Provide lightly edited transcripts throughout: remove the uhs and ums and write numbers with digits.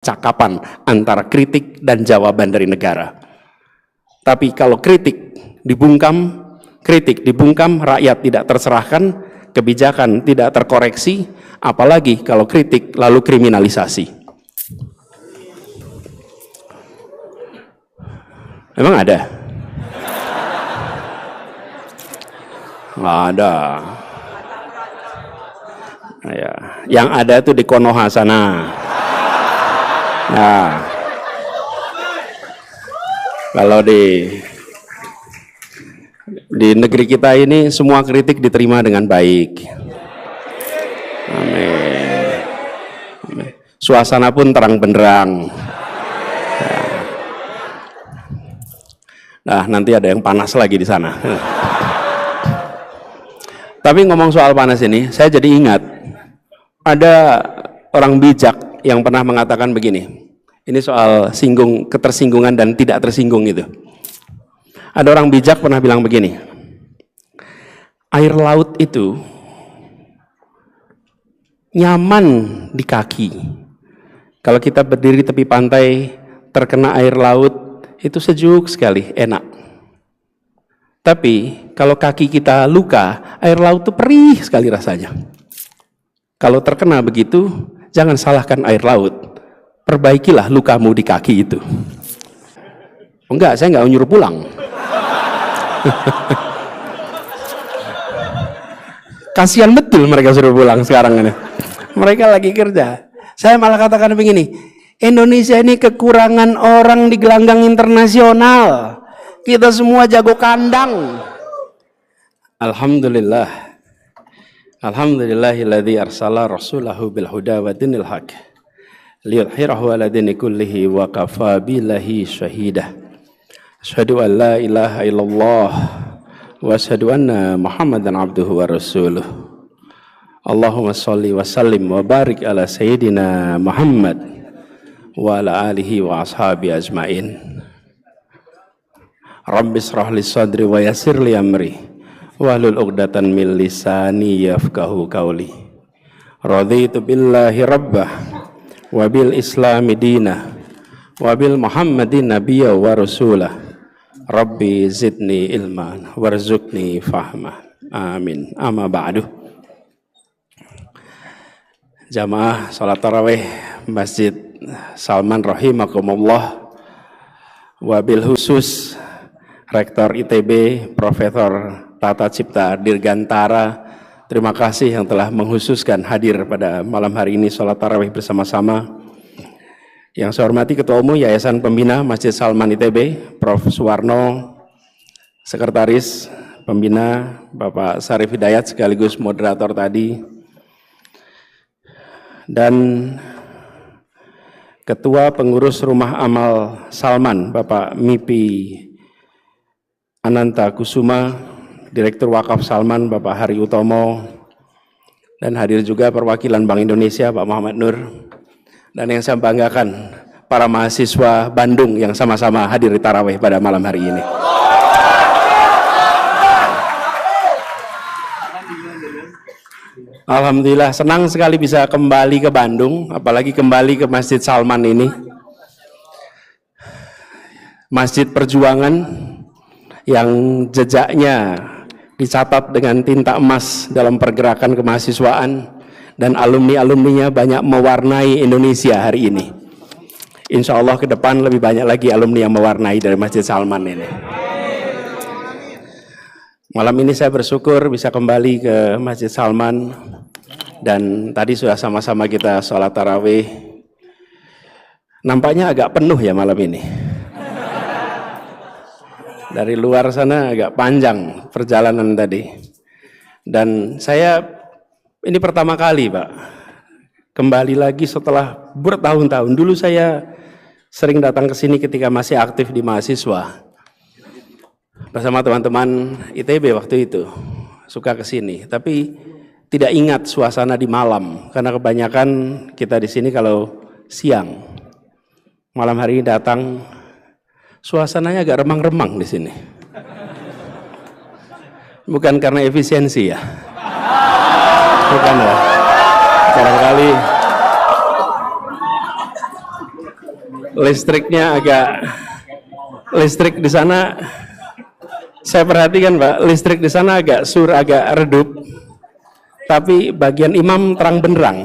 cakapan antara kritik dan jawaban dari negara. Tapi kalau kritik dibungkam, rakyat tidak terserahkan, kebijakan tidak terkoreksi, apalagi kalau kritik lalu kriminalisasi. Emang ada? Nggak ada. Ya, yang ada tuh di Konoha sana. Nah, kalau di negeri kita ini semua kritik diterima dengan baik. Amin. Suasana pun terang benderang. Nah, nanti ada yang panas lagi di sana. Tapi ngomong soal panas ini, saya jadi ingat ada orang bijak yang pernah mengatakan begini. Ini soal ketersinggungan dan tidak tersinggung itu. Ada orang bijak pernah bilang begini. Air laut itu nyaman di kaki. Kalau kita berdiri tepi pantai, terkena air laut, itu sejuk sekali, enak. Tapi kalau kaki kita luka, air laut itu perih sekali rasanya. Kalau terkena begitu, jangan salahkan air laut. Perbaikilah lukamu di kaki itu. Enggak, saya enggak nyuruh pulang. Kasihan betul mereka suruh pulang sekarang ini. Mereka lagi kerja. Saya malah katakan begini, Indonesia ini kekurangan orang di gelanggang internasional. Kita semua jago kandang. Alhamdulillah. Alhamdulillahilladzi arsala rasulahu bil huda wa dinil haq liyudhhirahu 'ala dini kullihi wa kafa billahi syahida. Asyhadu an la ilaha illallah wa asyhadu anna Muhammadan abduhu wa rasuluh. Allahumma shalli wa sallim wa barik ala sayyidina Muhammad wa ala alihi wa ashabi ajmain. Rabbi shrah li sadri wa yassir li amri wahlul 'uqdatan min lisani yafqahu qawli. Raditu billahi rabbah wa bil islami dinah wa bil muhammadin nabiyya wa rasulah. Rabbi zidni ilman warzuqni fahma. Amin. Amma ba'du. Jamaah salat tarawih Masjid Salman rahimakumullah, wabil khusus Rektor ITB Profesor Tata Cipta Dirgantara, terima kasih yang telah menghususkan hadir pada malam hari ini salat tarawih bersama-sama. Yang saya hormati Ketua Umum Yayasan Pembina Masjid Salman ITB, Prof. Suwarno, Sekretaris Pembina Bapak Sarif Hidayat sekaligus moderator tadi, dan Ketua Pengurus Rumah Amal Salman Bapak Mipi Ananta Kusuma, Direktur Wakaf Salman Bapak Hari Utomo, dan hadir juga perwakilan Bank Indonesia Pak Muhammad Nur, dan yang saya banggakan para mahasiswa Bandung yang sama-sama hadir di tarawih pada malam hari ini. Alhamdulillah, senang sekali bisa kembali ke Bandung, apalagi kembali ke Masjid Salman ini. Masjid perjuangan yang jejaknya dicatat dengan tinta emas dalam pergerakan kemahasiswaan, dan alumni-alumninya banyak mewarnai Indonesia hari ini. Insya Allah ke depan lebih banyak lagi alumni yang mewarnai dari Masjid Salman ini. Malam ini saya bersyukur bisa kembali ke Masjid Salman, dan tadi sudah sama-sama kita sholat tarawih. Nampaknya agak penuh ya malam ini. Dari luar sana agak panjang perjalanan tadi. Dan saya ini pertama kali Pak, kembali lagi setelah bertahun-tahun. Dulu saya sering datang ke sini ketika masih aktif di mahasiswa. Bersama teman-teman ITB waktu itu, suka ke sini. Tapi tidak ingat suasana di malam, karena kebanyakan kita di sini kalau siang. Malam hari ini datang, suasananya agak remang-remang di sini. Bukan karena efisiensi ya. Bukan ya. Barangkali Listrik di sana, saya perhatikan Pak, listrik di sana agak redup, tapi bagian imam terang benderang.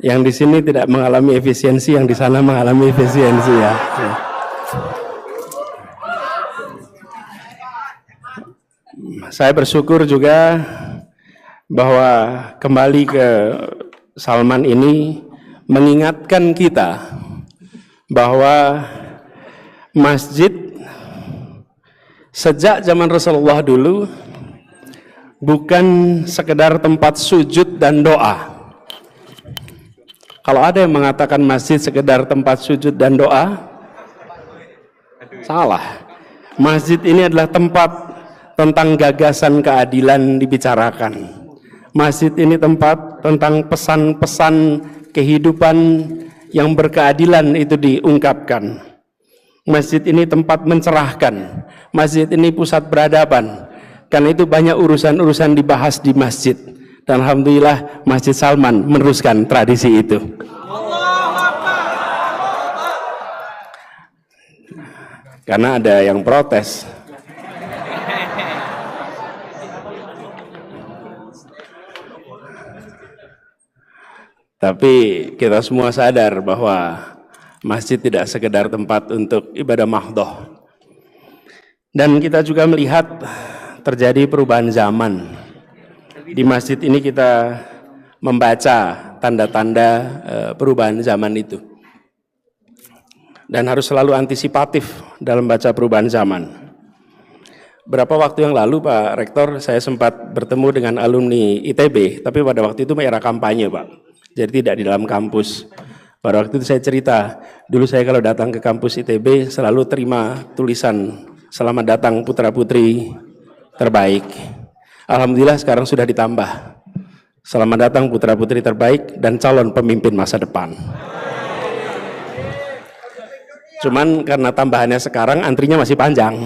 Yang di sini tidak mengalami efisiensi, yang di sana mengalami efisiensi ya. Saya bersyukur juga bahwa kembali ke Salman ini mengingatkan kita bahwa masjid sejak zaman Rasulullah dulu bukan sekedar tempat sujud dan doa. Kalau ada yang mengatakan masjid sekedar tempat sujud dan doa, salah. Masjid ini adalah tempat tentang gagasan keadilan dibicarakan. Masjid ini tempat tentang pesan-pesan kehidupan yang berkeadilan itu diungkapkan. Masjid ini tempat mencerahkan. Masjid ini pusat peradaban. Karena itu banyak urusan-urusan dibahas di masjid. Dan alhamdulillah Masjid Salman meneruskan tradisi itu. Karena ada yang protes. Tapi kita semua sadar bahwa masjid tidak sekedar tempat untuk ibadah mahdhah. Dan kita juga melihat terjadi perubahan zaman. Di masjid ini kita membaca tanda-tanda perubahan zaman itu. Dan harus selalu antisipatif dalam baca perubahan zaman. Berapa waktu yang lalu Pak Rektor, saya sempat bertemu dengan alumni ITB, tapi pada waktu itu era kampanye Pak. Jadi tidak di dalam kampus. Pada waktu itu saya cerita, dulu saya kalau datang ke kampus ITB selalu terima tulisan selamat datang putra-putri terbaik. Alhamdulillah sekarang sudah ditambah. Selamat datang putra-putri terbaik dan calon pemimpin masa depan. Cuman karena tambahannya sekarang antrinya masih panjang.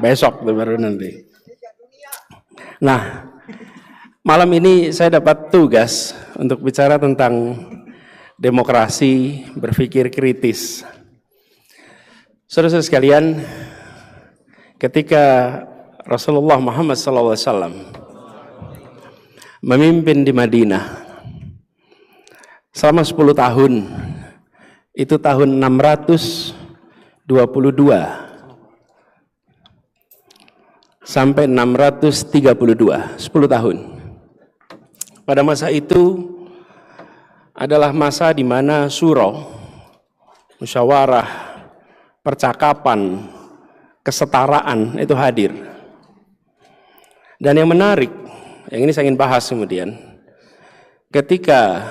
Besok baru nanti. Nah, malam ini saya dapat tugas untuk bicara tentang demokrasi, berpikir kritis. Saudara-saudara sekalian, ketika Rasulullah Muhammad SAW memimpin di Madinah selama 10 tahun, itu tahun 622 sampai 632, 10 tahun. Pada masa itu adalah masa di mana syura, musyawarah, percakapan, kesetaraan itu hadir. Dan yang menarik, yang ini saya ingin bahas kemudian, ketika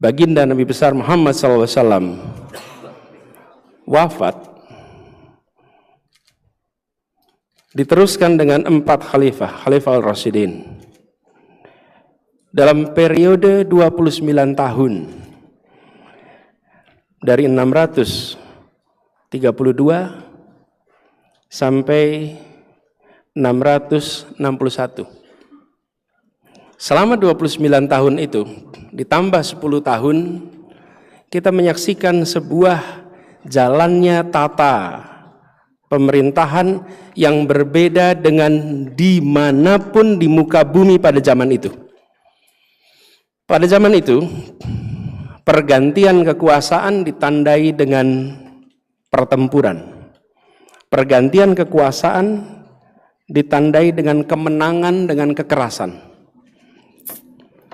baginda Nabi besar Muhammad SAW wafat, diteruskan dengan 4 khalifah al-Rasyidin. Dalam periode 29 tahun, dari 632 sampai 661. Selama 29 tahun itu, ditambah 10 tahun, kita menyaksikan sebuah jalannya tata pemerintahan yang berbeda dengan dimanapun di muka bumi pada zaman itu. Pada zaman itu, pergantian kekuasaan ditandai dengan pertempuran. Pergantian kekuasaan ditandai dengan kemenangan dengan kekerasan.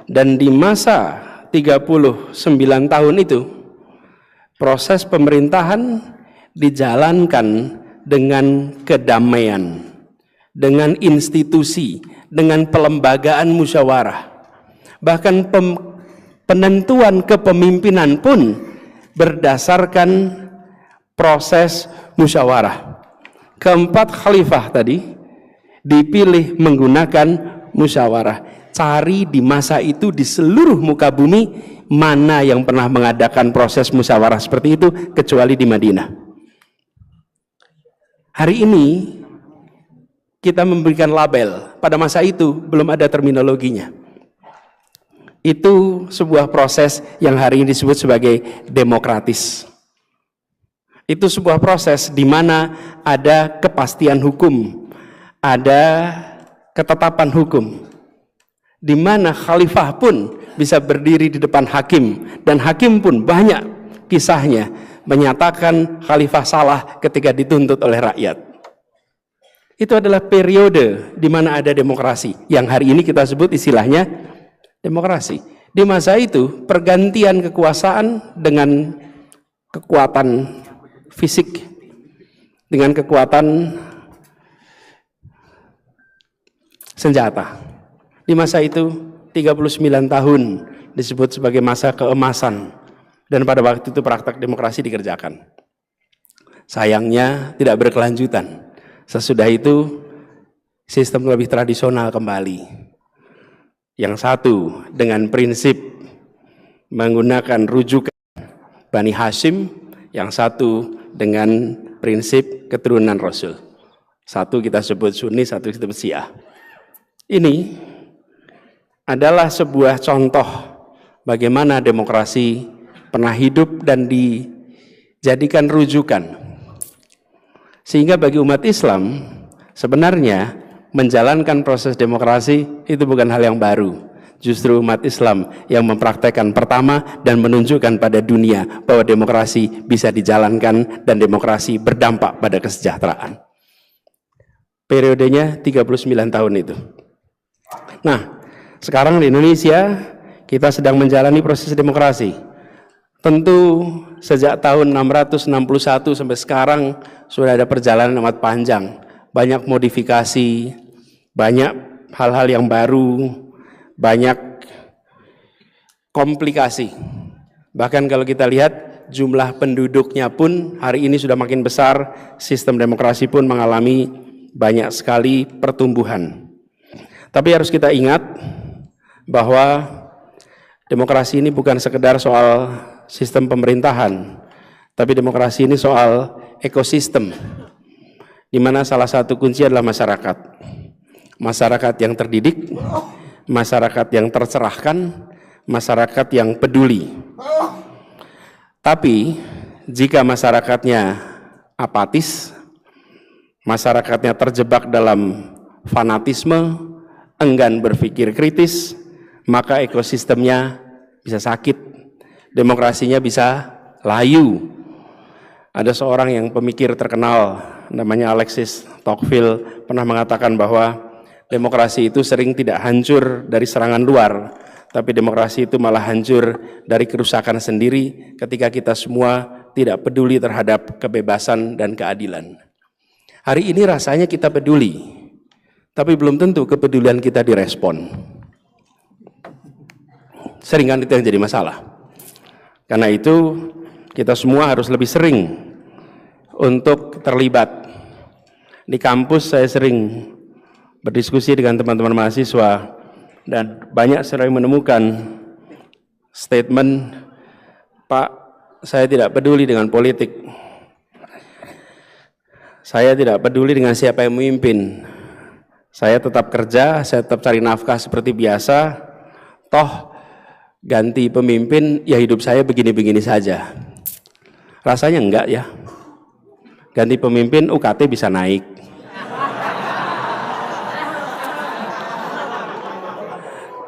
Dan di masa 39 tahun itu, proses pemerintahan dijalankan dengan kedamaian, dengan institusi, dengan pelembagaan musyawarah. Bahkan penentuan kepemimpinan pun berdasarkan proses musyawarah. Keempat khalifah tadi dipilih menggunakan musyawarah. Cari di masa itu di seluruh muka bumi mana yang pernah mengadakan proses musyawarah seperti itu kecuali di Madinah. Hari ini kita memberikan label, pada masa itu belum ada terminologinya. itu sebuah proses yang hari ini disebut sebagai demokratis. Itu sebuah proses di mana ada kepastian hukum, ada ketetapan hukum, di mana khalifah pun bisa berdiri di depan hakim, dan hakim pun banyak kisahnya menyatakan khalifah salah ketika dituntut oleh rakyat. Itu adalah periode di mana ada demokrasi, yang hari ini kita sebut istilahnya demokrasi. Di masa itu pergantian kekuasaan dengan kekuatan fisik, dengan kekuatan senjata. Di masa itu 39 tahun disebut sebagai masa keemasan, dan pada waktu itu praktek demokrasi dikerjakan. Sayangnya tidak berkelanjutan. Sesudah itu sistem lebih tradisional kembali. Yang satu dengan prinsip menggunakan rujukan Bani Hashim, yang satu dengan prinsip keturunan Rasul. Satu kita sebut Sunni, satu kita sebut Syiah. Ini adalah sebuah contoh bagaimana demokrasi pernah hidup dan dijadikan rujukan. Sehingga bagi umat Islam sebenarnya menjalankan proses demokrasi itu bukan hal yang baru. Justru umat Islam yang mempraktekkan pertama dan menunjukkan pada dunia bahwa demokrasi bisa dijalankan dan demokrasi berdampak pada kesejahteraan. Periodenya 39 tahun itu. Nah, sekarang di Indonesia kita sedang menjalani proses demokrasi. Tentu sejak tahun 661 sampai sekarang sudah ada perjalanan amat panjang, banyak modifikasi, banyak hal-hal yang baru, banyak komplikasi. Bahkan kalau kita lihat jumlah penduduknya pun hari ini sudah makin besar, sistem demokrasi pun mengalami banyak sekali pertumbuhan. Tapi harus kita ingat bahwa demokrasi ini bukan sekedar soal sistem pemerintahan, tapi demokrasi ini soal ekosistem, di mana salah satu kunci adalah masyarakat. Masyarakat yang terdidik, masyarakat yang tercerahkan, masyarakat yang peduli. Tapi jika masyarakatnya apatis, masyarakatnya terjebak dalam fanatisme, enggan berpikir kritis, maka ekosistemnya bisa sakit, demokrasinya bisa layu. Ada seorang yang pemikir terkenal namanya Alexis Tocqueville pernah mengatakan bahwa demokrasi itu sering tidak hancur dari serangan luar, tapi demokrasi itu malah hancur dari kerusakan sendiri ketika kita semua tidak peduli terhadap kebebasan dan keadilan. Hari ini rasanya kita peduli, tapi belum tentu kepedulian kita direspon. Seringan itu yang jadi masalah. Karena itu kita semua harus lebih sering untuk terlibat. Di kampus saya sering berdiskusi dengan teman-teman mahasiswa dan banyak sering menemukan statement, "Pak, saya tidak peduli dengan politik. Saya tidak peduli dengan siapa yang memimpin. Saya tetap kerja, saya tetap cari nafkah seperti biasa. Toh ganti pemimpin, ya hidup saya begini-begini saja." Rasanya enggak ya. Ganti pemimpin UKT bisa naik.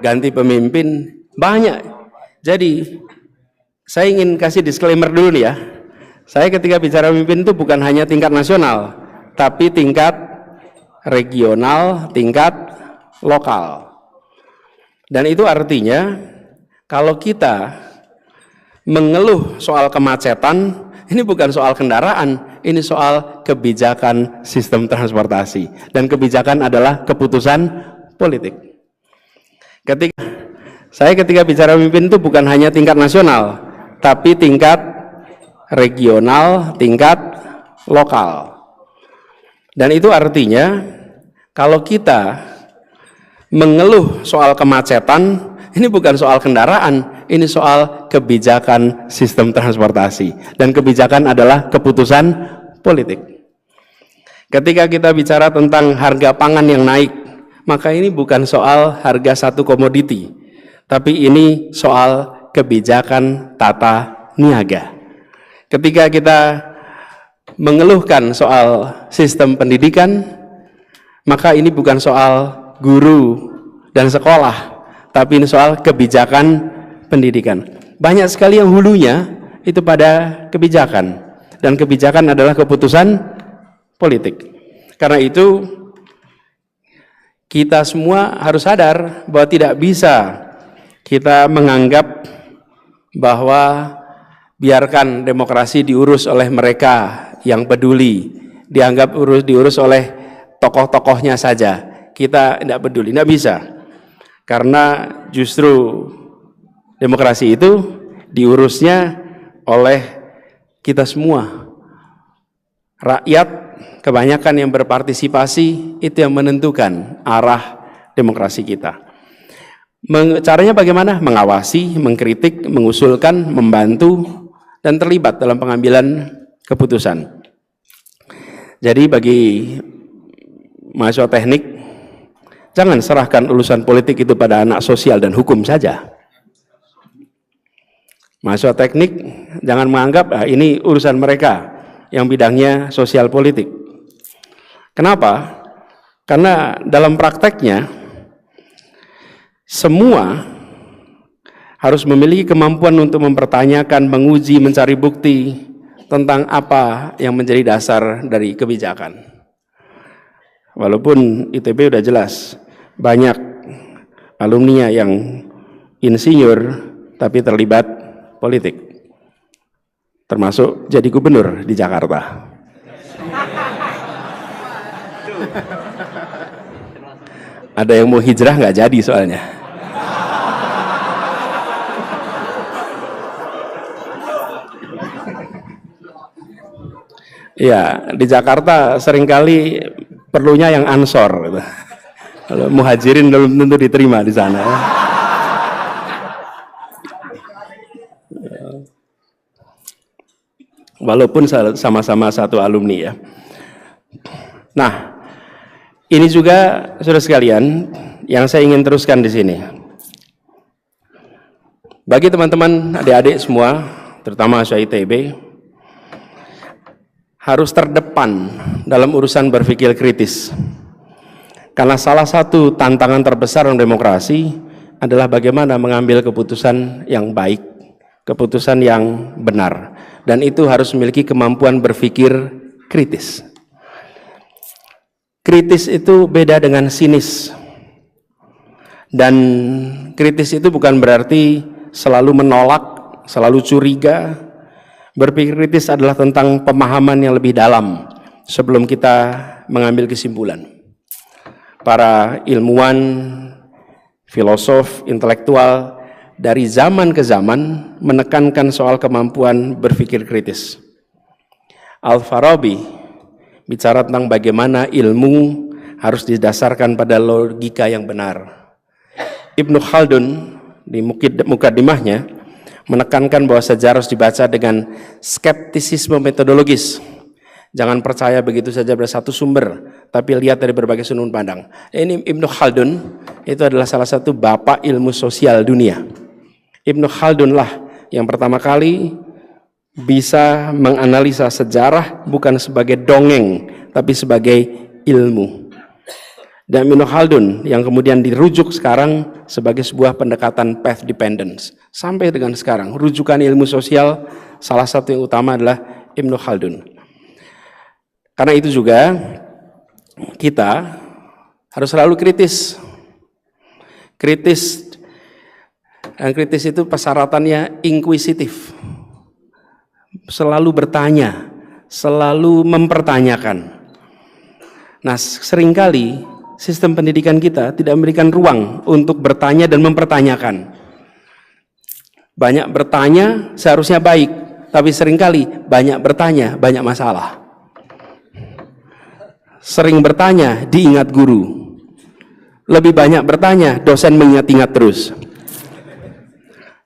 Ganti pemimpin banyak. Jadi saya ingin kasih disclaimer dulu nih ya. Saya ketika bicara pemimpin itu bukan hanya tingkat nasional, tapi tingkat regional, tingkat lokal. Dan itu artinya kalau kita mengeluh soal kemacetan, ini bukan soal kendaraan, ini soal kebijakan sistem transportasi. Dan kebijakan adalah keputusan politik. Ketika bicara pemimpin itu bukan hanya tingkat nasional, tapi tingkat regional, tingkat lokal. Dan itu artinya kalau kita mengeluh soal kemacetan, ini bukan soal kendaraan, ini soal kebijakan sistem transportasi. Dan kebijakan adalah keputusan politik. Ketika kita bicara tentang harga pangan yang naik, maka ini bukan soal harga satu komoditi, tapi ini soal kebijakan tata niaga. Ketika kita mengeluhkan soal sistem pendidikan, maka ini bukan soal guru dan sekolah, tapi ini soal kebijakan pendidikan. Banyak sekali yang hulunya itu pada kebijakan, dan kebijakan adalah keputusan politik. Karena itu kita semua harus sadar bahwa tidak bisa kita menganggap bahwa biarkan demokrasi diurus oleh mereka yang peduli, dianggap diurus oleh tokoh-tokohnya saja. Kita tidak peduli, tidak bisa. Karena justru demokrasi itu diurusnya oleh kita semua. Rakyat kebanyakan yang berpartisipasi itu yang menentukan arah demokrasi kita. Caranya bagaimana? Mengawasi, mengkritik, mengusulkan, membantu, dan terlibat dalam pengambilan keputusan. Jadi bagi mahasiswa teknik, jangan serahkan urusan politik itu pada anak sosial dan hukum saja. Mahasiswa teknik jangan menganggap ini urusan mereka yang bidangnya sosial politik. Kenapa? Karena dalam prakteknya semua harus memiliki kemampuan untuk mempertanyakan, menguji, mencari bukti tentang apa yang menjadi dasar dari kebijakan. Walaupun ITB udah jelas, banyak alumni yang insinyur tapi terlibat politik, termasuk jadi gubernur di Jakarta. Ada yang mau hijrah nggak jadi soalnya. Ya, di Jakarta seringkali perlunya yang ansor gitu. Kalau muhajirin belum tentu diterima di sana ya. Walaupun sama-sama satu alumni ya. Nah, ini juga saudara sekalian yang saya ingin teruskan di sini. Bagi teman-teman adik-adik semua, terutama mahasiswa ITB, harus terdepan dalam urusan berpikir kritis. Karena salah satu tantangan terbesar dalam demokrasi adalah bagaimana mengambil keputusan yang baik, keputusan yang benar. Dan itu harus memiliki kemampuan berpikir kritis. Kritis itu beda dengan sinis. Dan kritis itu bukan berarti selalu menolak, selalu curiga. Berpikir kritis adalah tentang pemahaman yang lebih dalam sebelum kita mengambil kesimpulan. Para ilmuwan, filosof, intelektual dari zaman ke zaman menekankan soal kemampuan berpikir kritis. Al-Farabi bicara tentang bagaimana ilmu harus didasarkan pada logika yang benar. Ibnu Khaldun di Mukaddimahnya menekankan bahwa sejarah harus dibaca dengan skeptisisme metodologis. Jangan percaya begitu saja pada satu sumber, tapi lihat dari berbagai sudut pandang. Ini Ibnu Khaldun itu adalah salah satu bapak ilmu sosial dunia. Ibnu Khaldun lah yang pertama kali bisa menganalisa sejarah bukan sebagai dongeng, tapi sebagai ilmu. Dan Ibnu Khaldun yang kemudian dirujuk sekarang sebagai sebuah pendekatan path dependence. Sampai dengan sekarang, rujukan ilmu sosial salah satu yang utama adalah Ibnu Khaldun. Karena itu juga kita harus selalu kritis. Kritis, dan kritis itu persyaratannya inkuisitif. Selalu bertanya, selalu mempertanyakan. Nah, seringkali sistem pendidikan kita tidak memberikan ruang untuk bertanya dan mempertanyakan. Banyak bertanya seharusnya baik, tapi seringkali banyak bertanya, banyak masalah. Sering bertanya, diingat guru. Lebih banyak bertanya, dosen mengingat-ingat terus.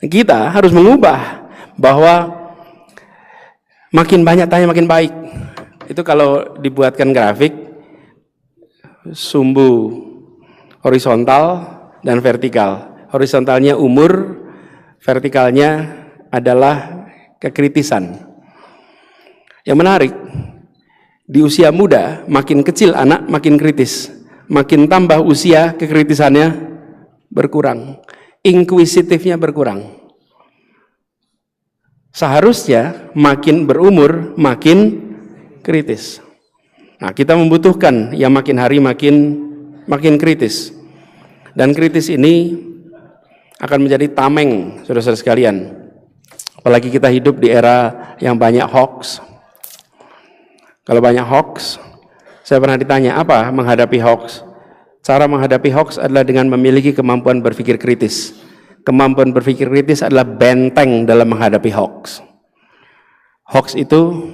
Kita harus mengubah bahwa makin banyak tanya makin baik. Itu kalau dibuatkan grafik, sumbu horizontal dan vertikal. horizontalnya umur, vertikalnya adalah kekritisan. Yang menarik, di usia muda makin kecil anak makin kritis, makin tambah usia kekritisannya berkurang, inkuisitifnya berkurang. Seharusnya makin berumur makin kritis. Nah, kita membutuhkan yang makin hari makin kritis. Dan kritis ini akan menjadi tameng, saudara-saudara sekalian. Apalagi kita hidup di era yang banyak hoax. Kalau banyak hoax, saya pernah ditanya, apa menghadapi hoax? Cara menghadapi hoax adalah dengan memiliki kemampuan berpikir kritis. Kemampuan berpikir kritis adalah benteng dalam menghadapi hoax. Hoax itu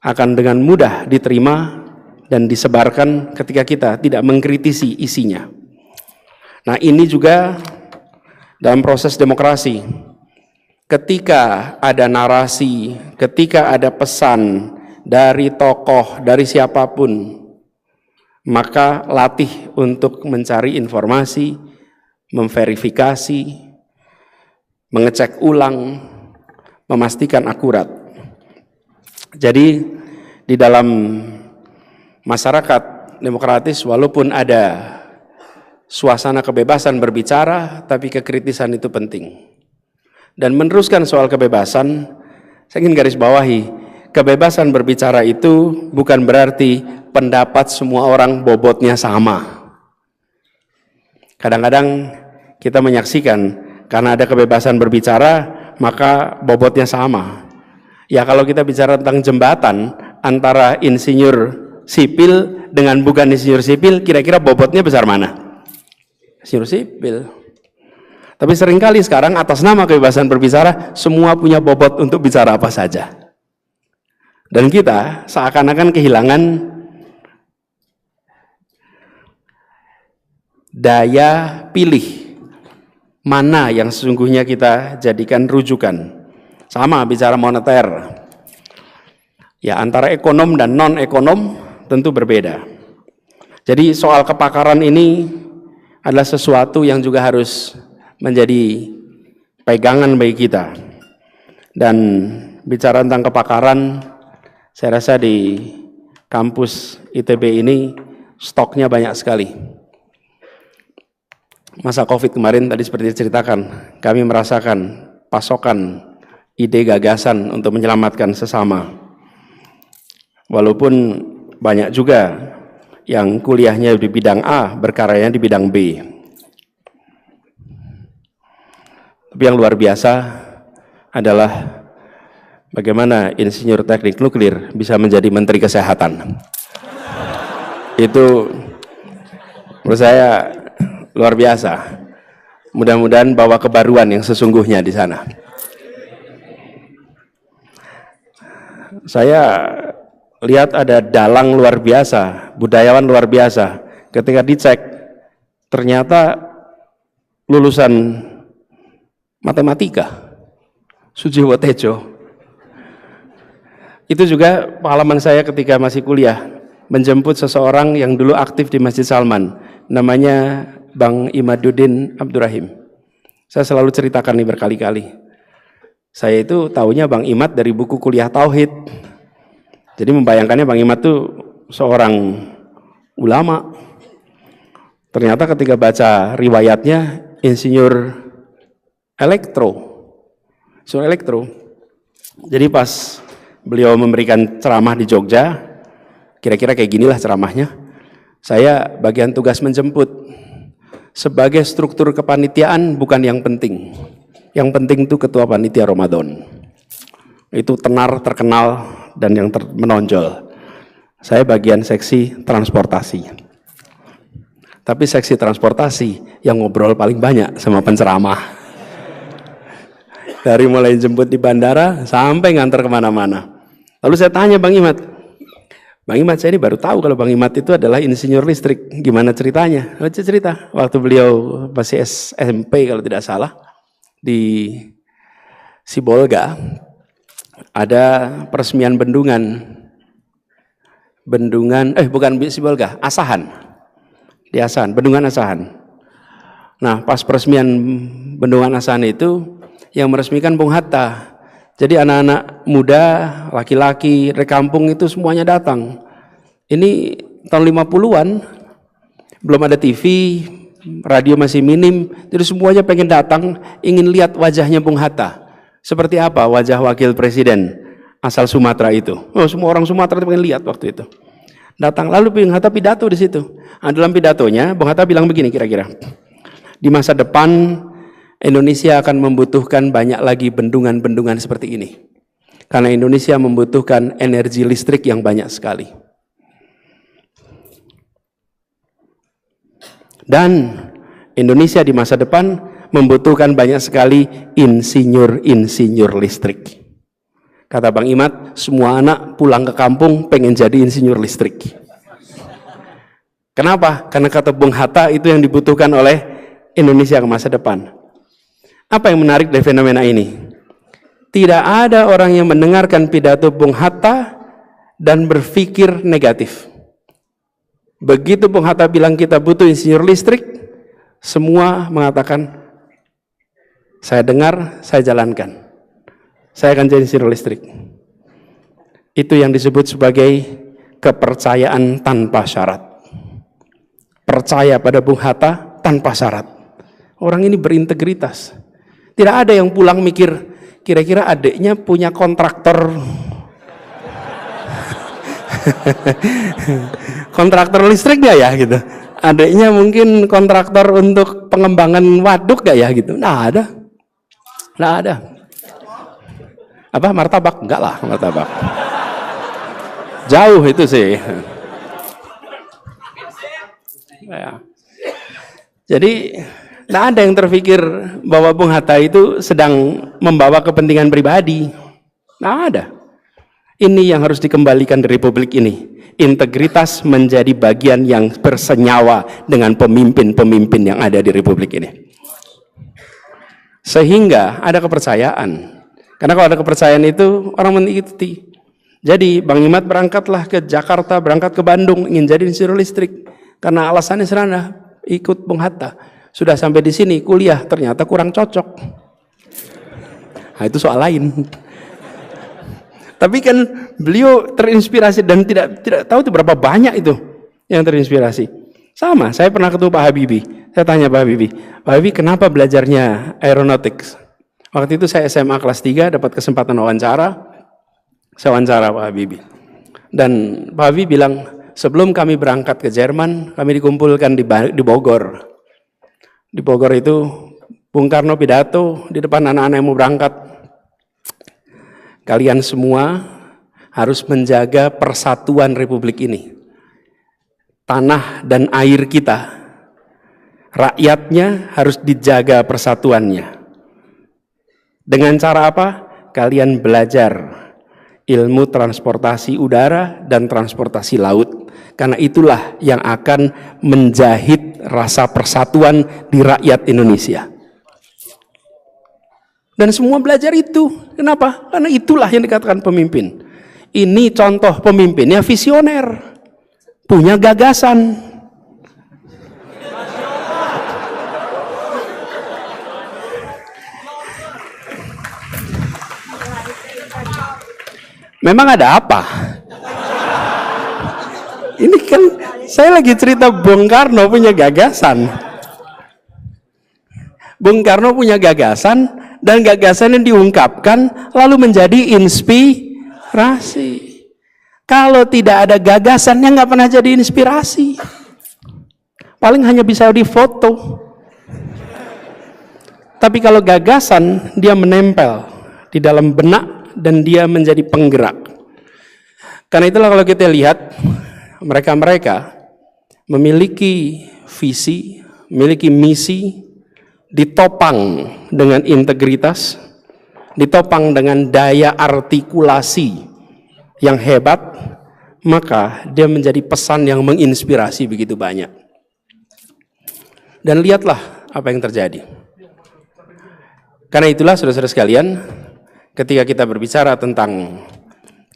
akan dengan mudah diterima dan disebarkan ketika kita tidak mengkritisi isinya. Nah, ini juga dalam proses demokrasi. Ketika ada narasi, ketika ada pesan dari tokoh, dari siapapun, maka latih untuk mencari informasi, memverifikasi, mengecek ulang, memastikan akurat. Jadi di dalam masyarakat demokratis, walaupun ada suasana kebebasan berbicara, tapi kekritisan itu penting. Dan meneruskan soal kebebasan, saya ingin garis bawahi, kebebasan berbicara itu bukan berarti pendapat semua orang bobotnya sama. Kadang-kadang kita menyaksikan karena ada kebebasan berbicara maka bobotnya sama. Ya, kalau kita bicara tentang jembatan antara insinyur sipil dengan bukan insinyur sipil, kira-kira bobotnya besar mana? Insinyur sipil. Tapi seringkali sekarang atas nama kebebasan berbicara semua punya bobot untuk bicara apa saja. Dan kita seakan-akan kehilangan daya pilih mana yang sesungguhnya kita jadikan rujukan. Sama bicara moneter, ya antara ekonom dan non-ekonom tentu berbeda. Jadi soal kepakaran ini adalah sesuatu yang juga harus menjadi pegangan bagi kita. Dan bicara tentang kepakaran, saya rasa di kampus ITB ini stoknya banyak sekali. Masa COVID kemarin tadi seperti diceritakan, kami merasakan pasokan ide gagasan untuk menyelamatkan sesama. Walaupun banyak juga yang kuliahnya di bidang A, berkaryanya di bidang B. Tapi yang luar biasa adalah bagaimana insinyur teknik nuklir bisa menjadi menteri kesehatan. Itu menurut saya luar biasa. Mudah-mudahan bawa kebaruan yang sesungguhnya di sana. Saya lihat ada dalang luar biasa, budayawan luar biasa. Ketika dicek, ternyata lulusan matematika, Sujiwo Tejo. Itu juga pengalaman saya ketika masih kuliah, menjemput seseorang yang dulu aktif di Masjid Salman, namanya Bang Imaduddin Abdurrahim. Saya selalu ceritakan ini berkali-kali. Saya itu taunya Bang Imad dari buku kuliah Tauhid. Jadi membayangkannya Bang Imad itu seorang ulama. Ternyata ketika baca riwayatnya insinyur elektro. Jadi pas beliau memberikan ceramah di Jogja, kira-kira kayak ginilah ceramahnya. Saya bagian tugas menjemput. Sebagai struktur kepanitiaan bukan yang penting. Yang penting itu ketua panitia Ramadan. Itu tenar, terkenal, dan yang menonjol. Saya bagian seksi transportasi. Tapi seksi transportasi yang ngobrol paling banyak sama penceramah. Dari mulai jemput di bandara sampai ngantar kemana-mana. Lalu saya tanya Bang Imad, saya ini baru tahu kalau Bang Imad itu adalah insinyur listrik. Gimana ceritanya? Cerita. Waktu beliau masih SMP kalau tidak salah, di Sibolga ada peresmian bendungan bukan Sibolga, Asahan. Di Asahan, bendungan Asahan. Nah, pas peresmian Bendungan Asane itu yang meresmikan Bung Hatta. Jadi anak-anak muda, laki-laki, dari kampung itu semuanya datang. Ini tahun 50-an, belum ada TV, radio masih minim, jadi semuanya pengen datang, ingin lihat wajahnya Bung Hatta. Seperti apa wajah wakil presiden asal Sumatera itu. Oh, semua orang Sumatera pengen lihat waktu itu. Datang, lalu Bung Hatta pidato di situ. Nah, dalam pidatonya, Bung Hatta bilang begini kira-kira. Di masa depan, Indonesia akan membutuhkan banyak lagi bendungan-bendungan seperti ini. Karena Indonesia membutuhkan energi listrik yang banyak sekali. Dan Indonesia di masa depan membutuhkan banyak sekali insinyur-insinyur listrik. Kata Bang Imad, semua anak pulang ke kampung pengen jadi insinyur listrik. Kenapa? Karena kata Bung Hatta itu yang dibutuhkan oleh Indonesia ke masa depan. Apa yang menarik dari fenomena ini? Tidak ada orang yang mendengarkan pidato Bung Hatta dan berpikir negatif. Begitu Bung Hatta bilang kita butuh insinyur listrik, semua mengatakan, saya dengar, saya jalankan. Saya akan jadi insinyur listrik. Itu yang disebut sebagai kepercayaan tanpa syarat. Percaya pada Bung Hatta tanpa syarat. Orang ini berintegritas. Tidak ada yang pulang mikir, kira-kira adiknya punya kontraktor kontraktor listrik gak ya gitu. Adiknya mungkin kontraktor untuk pengembangan waduk gak ya gitu. Nah ada. Nah ada. Apa martabak? Enggak lah martabak. Jauh itu sih. Ya. Jadi tidak ada yang terpikir bahwa Bung Hatta itu sedang membawa kepentingan pribadi. Tidak ada. Ini yang harus dikembalikan di Republik ini. Integritas menjadi bagian yang bersenyawa dengan pemimpin-pemimpin yang ada di Republik ini. Sehingga ada kepercayaan. Karena kalau ada kepercayaan itu, orang mengikuti. Jadi Bang Imad berangkatlah ke Jakarta, berangkat ke Bandung, ingin jadi insinyur listrik. Karena alasannya sederhana, ikut Bung Hatta. Sudah sampai di sini kuliah ternyata kurang cocok. Nah, itu soal lain. Tapi kan beliau terinspirasi dan tidak tahu itu berapa banyak itu yang terinspirasi. Sama, saya pernah ketemu Pak Habibie. Saya tanya Pak Habibie, Pak Habibie kenapa belajarnya aeronautics? Waktu itu saya SMA kelas 3 dapat kesempatan wawancara. Saya wawancara Pak Habibie. Dan Pak Habibie bilang, sebelum kami berangkat ke Jerman, kami dikumpulkan di Bogor. Di Bogor itu Bung Karno pidato di depan anak-anak yang mau berangkat. Kalian semua harus menjaga persatuan Republik ini. Tanah dan air kita, rakyatnya harus dijaga persatuannya. Dengan cara apa? Kalian belajar ilmu transportasi udara dan transportasi laut. Karena itulah yang akan menjahit rasa persatuan di rakyat Indonesia. Dan semua belajar itu. Kenapa? Karena itulah yang dikatakan pemimpin. Ini contoh pemimpinnya visioner. Punya gagasan. Memang ada apa? Ini kan saya lagi cerita Bung Karno punya gagasan. Bung Karno punya gagasan dan gagasannya diungkapkan lalu menjadi inspirasi. Kalau tidak ada gagasannya nggak pernah jadi inspirasi. Paling hanya bisa difoto. Tapi kalau gagasan dia menempel di dalam benak dan dia menjadi penggerak. Karena itulah kalau kita lihat mereka-mereka memiliki visi, memiliki misi, ditopang dengan integritas, ditopang dengan daya artikulasi yang hebat, maka dia menjadi pesan yang menginspirasi begitu banyak. Dan lihatlah apa yang terjadi. Karena itulah saudara-saudara sekalian, ketika kita berbicara tentang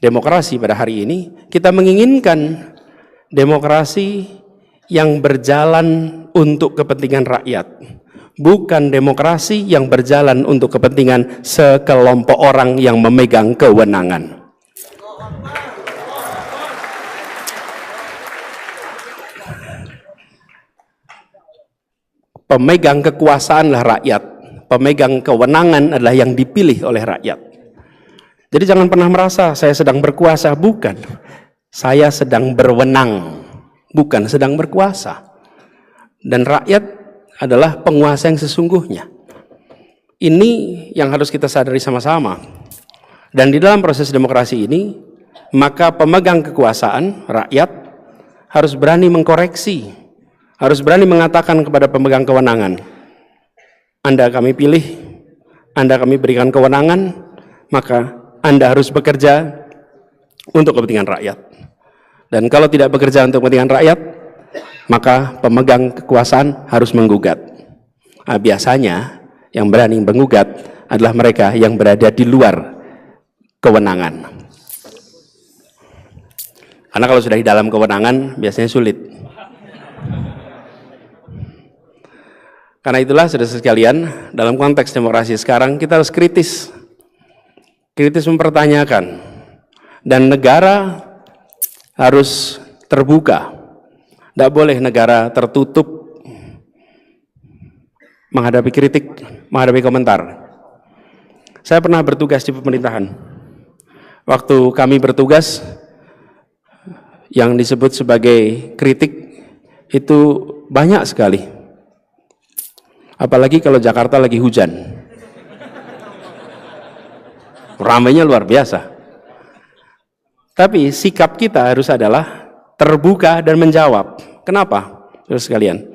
demokrasi pada hari ini, kita menginginkan demokrasi yang berjalan untuk kepentingan rakyat, bukan demokrasi yang berjalan untuk kepentingan sekelompok orang yang memegang kewenangan. Pemegang kekuasaan adalah rakyat, pemegang kewenangan adalah yang dipilih oleh rakyat. Jadi jangan pernah merasa saya sedang berkuasa, bukan. Saya sedang berwenang, bukan sedang berkuasa. Dan rakyat adalah penguasa yang sesungguhnya. Ini yang harus kita sadari sama-sama. Dan di dalam proses demokrasi ini, maka pemegang kekuasaan, rakyat, harus berani mengkoreksi, harus berani mengatakan kepada pemegang kewenangan, Anda kami pilih, Anda kami berikan kewenangan, maka Anda harus bekerja untuk kepentingan rakyat. Dan kalau tidak bekerja untuk kepentingan rakyat, maka pemegang kekuasaan harus menggugat. Nah, biasanya yang berani menggugat adalah mereka yang berada di luar kewenangan. Karena kalau sudah di dalam kewenangan, biasanya sulit. Karena itulah, saudara sekalian, dalam konteks demokrasi sekarang, kita harus kritis mempertanyakan, dan negara harus terbuka. Tidak boleh negara tertutup menghadapi kritik, menghadapi komentar. Saya pernah bertugas di pemerintahan. Waktu kami bertugas, yang disebut sebagai kritik itu banyak sekali. Apalagi kalau Jakarta lagi hujan. Ramainya luar biasa. Tapi sikap kita harus adalah terbuka dan menjawab. Kenapa? Terus sekalian,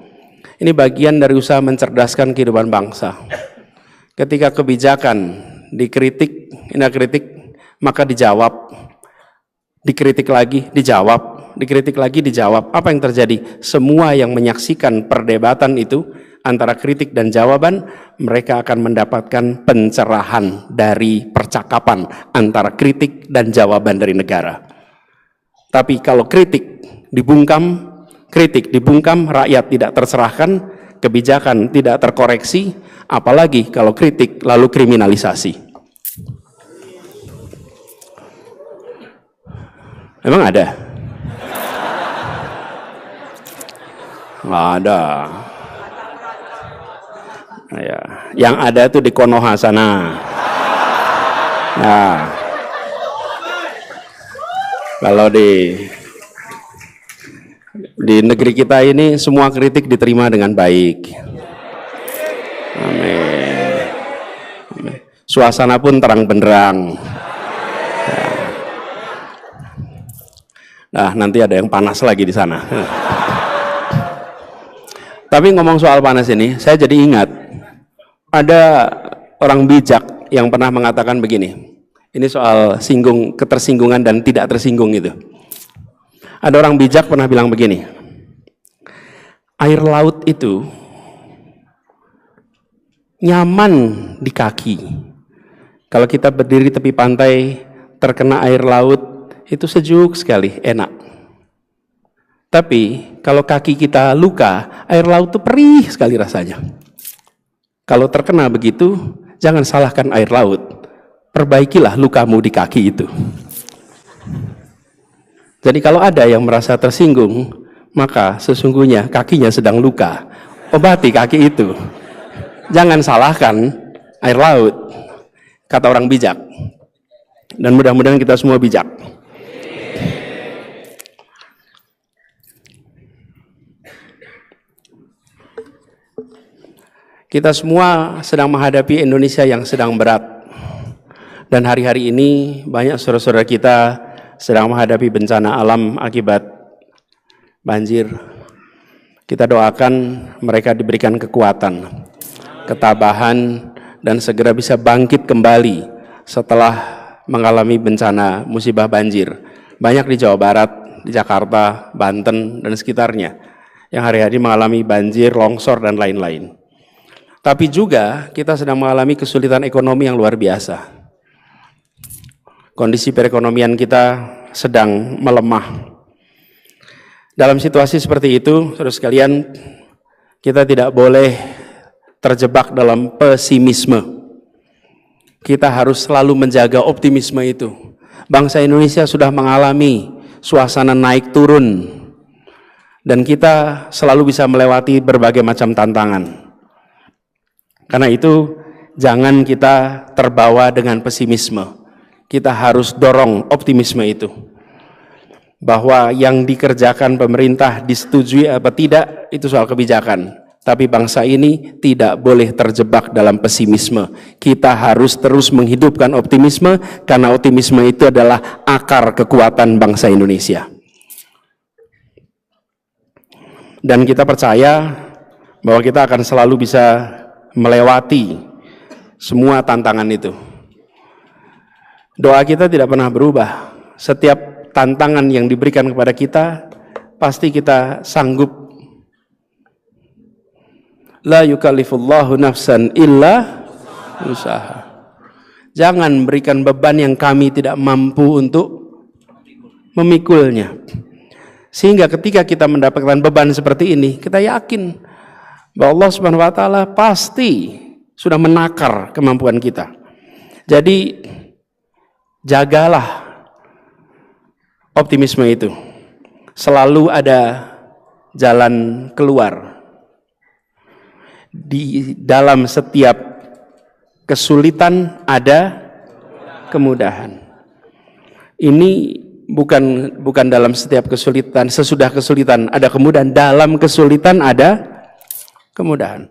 ini bagian dari usaha mencerdaskan kehidupan bangsa. Ketika kebijakan dikritik, maka dijawab. Dikritik lagi, dijawab. Dikritik lagi, dijawab. Apa yang terjadi? Semua yang menyaksikan perdebatan itu antara kritik dan jawaban, mereka akan mendapatkan pencerahan dari percakapan antara kritik dan jawaban dari negara. Tapi kalau kritik dibungkam, rakyat tidak tercerahkan, kebijakan tidak terkoreksi, apalagi kalau kritik lalu kriminalisasi. Emang ada? Nggak ada. Ya, yang ada tuh di Konoha sana. Nah, kalau di negeri kita ini semua kritik diterima dengan baik. Amin. Suasana pun terang benderang. Nah, nanti ada yang panas lagi di sana. Tapi ngomong soal panas ini, saya jadi ingat ada orang bijak yang pernah mengatakan begini. Ini soal ketersinggungan dan tidak tersinggung itu. Ada orang bijak pernah bilang begini, air laut itu nyaman di kaki. Kalau kita berdiri tepi pantai, terkena air laut, itu sejuk sekali, enak. Tapi kalau kaki kita luka, air laut itu perih sekali rasanya. Kalau terkena begitu, jangan salahkan air laut. Perbaikilah lukamu di kaki itu. Jadi kalau ada yang merasa tersinggung, maka sesungguhnya kakinya sedang luka. Obati kaki itu. Jangan salahkan air laut, kata orang bijak. Dan mudah-mudahan kita semua bijak. Kita semua sedang menghadapi Indonesia yang sedang berat. Dan hari-hari ini banyak saudara-saudara kita sedang menghadapi bencana alam akibat banjir. Kita doakan mereka diberikan kekuatan, ketabahan, dan segera bisa bangkit kembali setelah mengalami bencana musibah banjir. Banyak di Jawa Barat, di Jakarta, Banten, dan sekitarnya yang hari-hari mengalami banjir, longsor, dan lain-lain. Tapi juga kita sedang mengalami kesulitan ekonomi yang luar biasa. Kondisi perekonomian kita sedang melemah. Dalam situasi seperti itu, saudara sekalian, kita tidak boleh terjebak dalam pesimisme. Kita harus selalu menjaga optimisme itu. Bangsa Indonesia sudah mengalami suasana naik turun, dan kita selalu bisa melewati berbagai macam tantangan. Karena itu, jangan kita terbawa dengan pesimisme. Kita harus dorong optimisme itu. Bahwa yang dikerjakan pemerintah disetujui apa tidak, itu soal kebijakan. Tapi bangsa ini tidak boleh terjebak dalam pesimisme. Kita harus terus menghidupkan optimisme, karena optimisme itu adalah akar kekuatan bangsa Indonesia. Dan kita percaya bahwa kita akan selalu bisa melewati semua tantangan itu. Doa kita tidak pernah berubah. Setiap tantangan yang diberikan kepada kita, pasti kita sanggup. La yukallifullahu nafsan illa usaha. Jangan berikan beban yang kami tidak mampu untuk memikulnya. Sehingga ketika kita mendapatkan beban seperti ini, kita yakin bahwa Allah Subhanahu wa taala pasti sudah menakar kemampuan kita. Jadi jagalah optimisme itu. Selalu ada jalan keluar. Di dalam setiap kesulitan ada kemudahan. Ini bukan dalam setiap kesulitan, sesudah kesulitan ada kemudahan, dalam kesulitan ada kemudahan.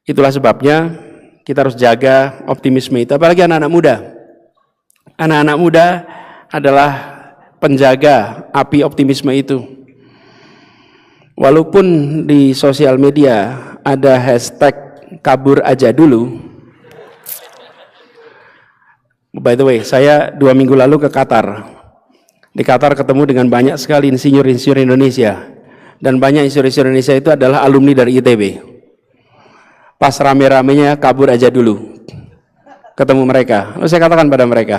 Itulah sebabnya kita harus jaga optimisme itu, apalagi anak-anak muda. Anak-anak muda adalah penjaga api optimisme itu. Walaupun di sosial media ada hashtag kabur aja dulu. By the way, saya 2 minggu lalu ke Qatar. Di Qatar ketemu dengan banyak sekali insinyur-insinyur Indonesia. Dan banyak insinyur-insinyur Indonesia itu adalah alumni dari ITB. Pas rame-ramenya kabur aja dulu. Ketemu mereka. Lalu saya katakan pada mereka,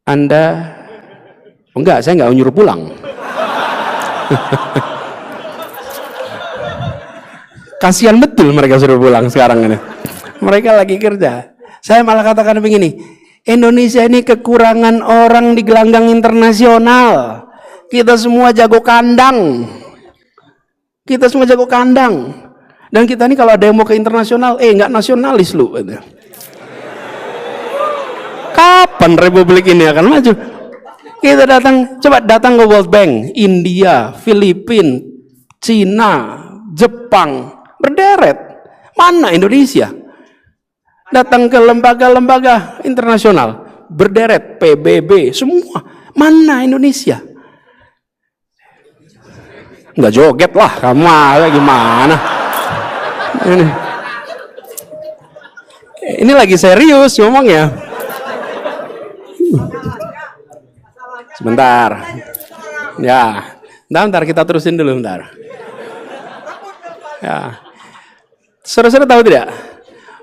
Anda, enggak, saya enggak nyuruh pulang. Kasihan betul mereka suruh pulang sekarang ini. Mereka lagi kerja. Saya malah katakan begini, Indonesia ini kekurangan orang di gelanggang internasional. Kita semua jago kandang. Kita semua jago kandang. Dan kita ini kalau ada yang mau ke internasional, enggak nasionalis lu. Kapan republik ini akan maju? Kita coba datang ke World Bank, India, Filipina, Cina, Jepang, berderet. Mana Indonesia? Datang ke lembaga-lembaga internasional, berderet, PBB, semua. Mana Indonesia? Nggak joget lah, kamu gimana? Ini lagi serius ngomongnya. Sebentar. Ya, bentar kita terusin dulu bentar. Ya. Saudara-saudara tahu tidak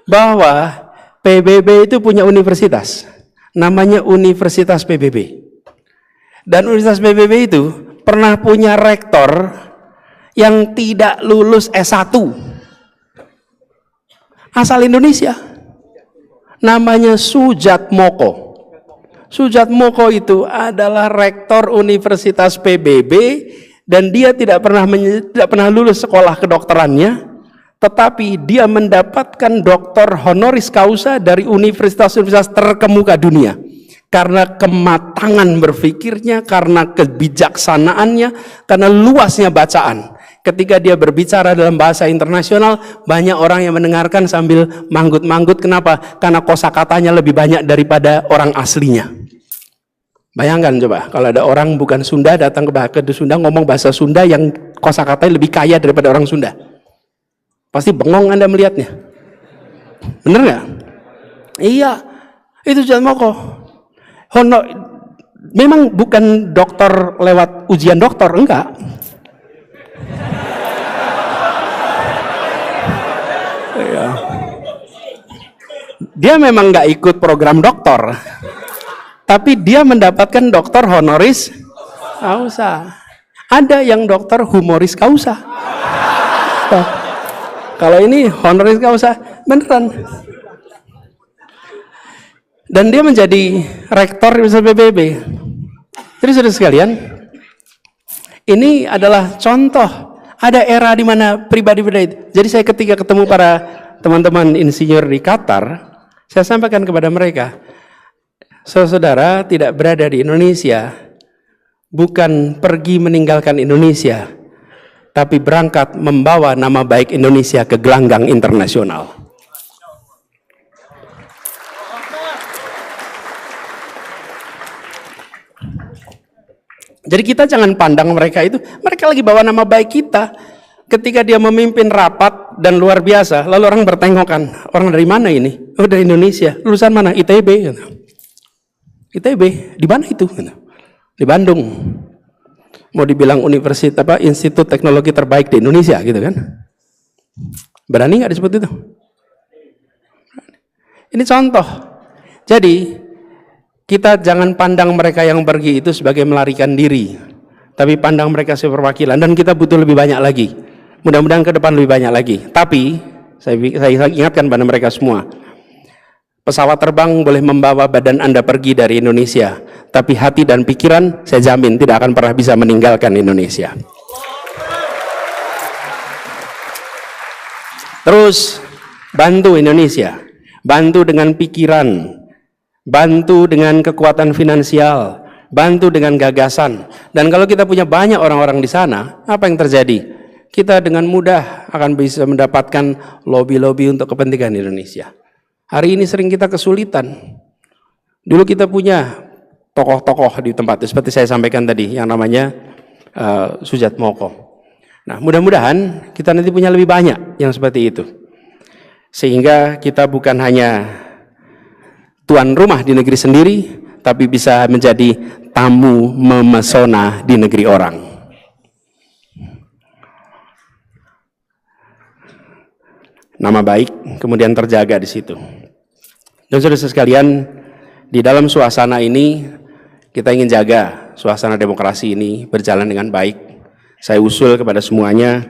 bahwa PBB itu punya universitas, namanya Universitas PBB. Dan Universitas PBB itu pernah punya rektor yang tidak lulus S1, asal Indonesia, namanya Soedjatmoko. Soedjatmoko itu adalah rektor Universitas PBB dan dia tidak pernah lulus sekolah kedokterannya, tetapi dia mendapatkan doktor honoris causa dari universitas-universitas terkemuka dunia karena kematangan berpikirnya, karena kebijaksanaannya, karena luasnya bacaan. Ketika dia berbicara dalam bahasa internasional, banyak orang yang mendengarkan sambil manggut-manggut. Kenapa? Karena kosakatanya lebih banyak daripada orang aslinya. Bayangkan coba, kalau ada orang bukan Sunda datang ke Sunda ngomong bahasa Sunda yang kosakatanya lebih kaya daripada orang Sunda. Pasti bengong Anda melihatnya. Bener nggak? Iya, itu Soedjatmoko. Memang bukan dokter lewat ujian dokter, enggak. Dia memang nggak ikut program doktor, tapi dia mendapatkan doktor honoris causa. Ada yang dokter humoris causa. Kalau ini honoris causa beneran. Dan dia menjadi rektor Universitas PBB. Jadi saudara sekalian, ini adalah contoh. Ada era di mana pribadi-pribadi. Jadi saya ketika ketemu para teman-teman insinyur di Qatar, saya sampaikan kepada mereka, saudara tidak berada di Indonesia, bukan pergi meninggalkan Indonesia, tapi berangkat membawa nama baik Indonesia ke gelanggang internasional. Jadi kita jangan pandang mereka itu, mereka lagi bawa nama baik kita. Ketika dia memimpin rapat dan luar biasa, lalu orang bertengkokan, orang dari mana ini? Oh, dari Indonesia. Lulusan mana? ITB. ITB, di mana itu? Di Bandung. Mau dibilang universitas apa? Institut Teknologi terbaik di Indonesia, gitu kan? Berani nggak disebut itu? Ini contoh. Jadi kita jangan pandang mereka yang pergi itu sebagai melarikan diri, tapi pandang mereka sebagai perwakilan, dan kita butuh lebih banyak lagi. Mudah-mudahan ke depan lebih banyak lagi. Tapi saya ingatkan pada mereka semua, pesawat terbang boleh membawa badan Anda pergi dari Indonesia, tapi hati dan pikiran saya jamin tidak akan pernah bisa meninggalkan Indonesia. Terus bantu Indonesia, bantu dengan pikiran, bantu dengan kekuatan finansial, bantu dengan gagasan. Dan kalau kita punya banyak orang-orang di sana, apa yang terjadi? Kita dengan mudah akan bisa mendapatkan lobby-lobby untuk kepentingan Indonesia. Hari ini sering kita kesulitan. Dulu kita punya tokoh-tokoh di tempat itu, seperti saya sampaikan tadi, yang namanya Sujatmoko. Nah, mudah-mudahan kita nanti punya lebih banyak yang seperti itu. Sehingga kita bukan hanya tuan rumah di negeri sendiri, tapi bisa menjadi tamu memesona di negeri orang. Nama baik kemudian terjaga di situ. Dan saudara sekalian, di dalam suasana ini kita ingin jaga suasana demokrasi ini berjalan dengan baik. Saya usul kepada semuanya,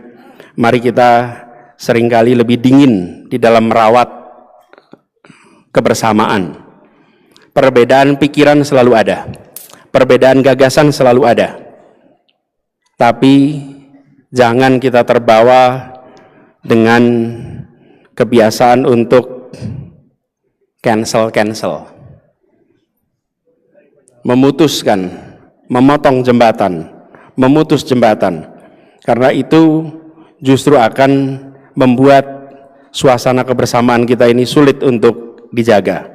mari kita seringkali lebih dingin di dalam merawat kebersamaan. Perbedaan pikiran selalu ada, perbedaan gagasan selalu ada, tapi jangan kita terbawa dengan kebiasaan untuk cancel, memutuskan, memotong jembatan, memutus jembatan, karena itu justru akan membuat suasana kebersamaan kita ini sulit untuk dijaga.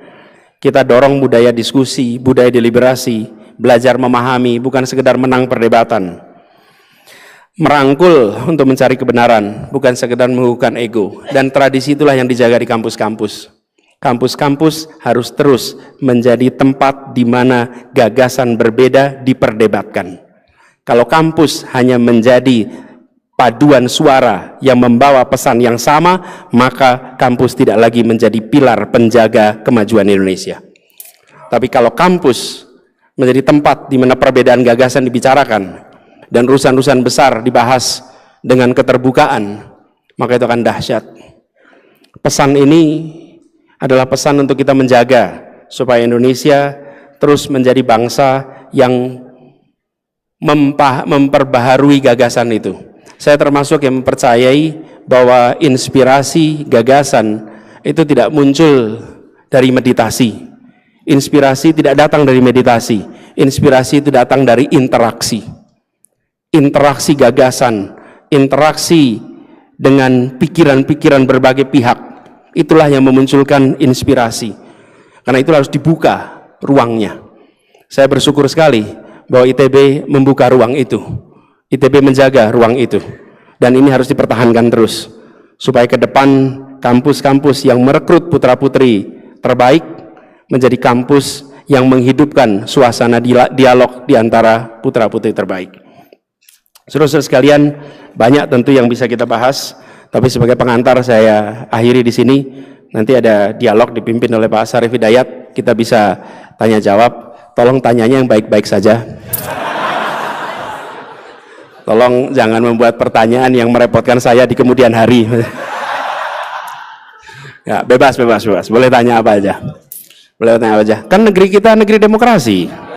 Kita dorong budaya diskusi, budaya deliberasi, belajar memahami, bukan sekedar menang perdebatan. Merangkul untuk mencari kebenaran, bukan sekedar mengukuhkan ego. Dan tradisi itulah yang dijaga di kampus-kampus. Kampus-kampus harus terus menjadi tempat di mana gagasan berbeda diperdebatkan. Kalau kampus hanya menjadi paduan suara yang membawa pesan yang sama, maka kampus tidak lagi menjadi pilar penjaga kemajuan Indonesia. Tapi kalau kampus menjadi tempat di mana perbedaan gagasan dibicarakan dan urusan-urusan besar dibahas dengan keterbukaan, maka itu akan dahsyat. Pesan ini adalah pesan untuk kita menjaga supaya Indonesia terus menjadi bangsa yang memperbaharui gagasan itu. Saya termasuk yang mempercayai bahwa inspirasi gagasan itu tidak muncul dari meditasi. Inspirasi tidak datang dari meditasi. Inspirasi itu datang dari interaksi. Interaksi gagasan, interaksi dengan pikiran-pikiran berbagai pihak. Itulah yang memunculkan inspirasi. Karena itu harus dibuka ruangnya. Saya bersyukur sekali bahwa ITB membuka ruang itu. ITB menjaga ruang itu, dan ini harus dipertahankan terus supaya ke depan kampus-kampus yang merekrut putra-putri terbaik menjadi kampus yang menghidupkan suasana dialog di antara putra-putri terbaik. Saudara-saudara sekalian, banyak tentu yang bisa kita bahas, tapi sebagai pengantar saya akhiri di sini. Nanti ada dialog dipimpin oleh Pak Sarif Hidayat, kita bisa tanya jawab. Tolong tanyanya yang baik-baik saja. Tolong jangan membuat pertanyaan yang merepotkan saya di kemudian hari. Ya, bebas, bebas, bebas. Boleh tanya apa aja. Boleh tanya apa aja. Kan negeri kita negeri demokrasi.